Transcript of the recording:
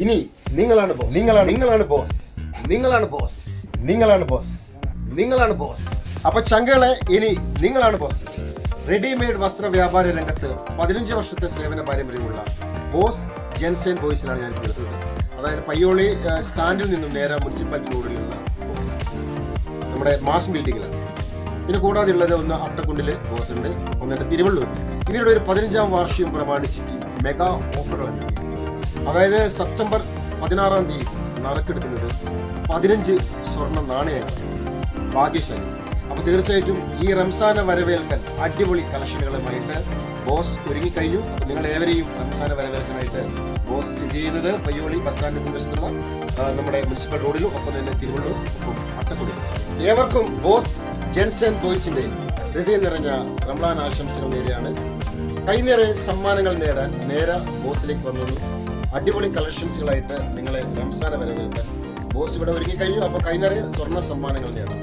ഇനി നിങ്ങളാണ് ബോസ്. നിങ്ങളാണ് ബോസ്. നിങ്ങളാണ് ബോസ്. അപ്പൊ ചങ്കളെ, ഇനി നിങ്ങളാണ് ബോസ്. റെഡിമെയ്ഡ് വസ്ത്ര വ്യാപാര രംഗത്ത് 15 വർഷത്തെ സേവന പാരമ്പര്യമുള്ള ബോസ് ജെൻസ് ആൻഡ് ബോയ്സിനാണ് ഞാൻ എടുത്തത്. അതായത് പയ്യോളി സ്റ്റാൻഡിൽ നിന്നും നേരെ മുനിസിപ്പാലിറ്റി റോഡിലുള്ള ബോസ്, നമ്മുടെ മാസ് ബിൽഡിങ്ങിലാണ്. പിന്നെ കൂടാതെ ഉള്ളത് ഒന്ന് അട്ടക്കുണ്ടില് ബോസ് ഉണ്ട്, ഒന്ന് തിരുവള്ളൂർ. ഇവരുടെ ഒരു 15ാം വാർഷികം പ്രമാണിച്ചിട്ട് മെഗാ ഓഫറുകൾ. അതായത് സെപ്റ്റംബർ 16-ാം തീയതി നറുക്കെടുക്കുന്നത് 15 സ്വർണ്ണ നാണയങ്ങൾ. ഭാഗ്യശാലി. അപ്പൊ തീർച്ചയായിട്ടും ഈ റംസാനെ വരവേൽക്കാൻ അടിപൊളി കളക്ഷനുകളുമായിട്ട് ബോസ് ഒരുങ്ങിക്കഴിഞ്ഞു. നിങ്ങൾ ഏവരെയും റംസാനെ വരവേൽക്കാനായിട്ട് ബോസ് സ്ഥിതി ചെയ്യുന്നത് പയ്യോളി ബസ് സ്റ്റാൻഡിന് മുൻവശത്തുള്ള നമ്മുടെ മുനിസിപ്പൽ റോഡിലും ഒപ്പം തന്നെ തിരുവള്ളൂർ ഒപ്പം അട്ടക്കുടിലും. ഏവർക്കും ബോസ് ജെൻസ് ആൻഡ് ബോയ്സിന്റെ ഹൃദയം നിറഞ്ഞ റംസാൻ ആശംസകൾ നേരെയാണ്. കൈനിറയെ സമ്മാനങ്ങൾ നേടാൻ നേരെ ബോസിലേക്ക് വന്നുള്ളൂ. അടിപൊളി കളക്ഷൻസുകളായിട്ട് നിങ്ങളെ റംസാനെ വരവേൽക്കാൻ ബോസ് ഇവിടെ ഒരുങ്ങിക്കഴിഞ്ഞു. അപ്പോൾ കൈനിറയെ സ്വർണ്ണ സമ്മാനങ്ങൾ നേടാം.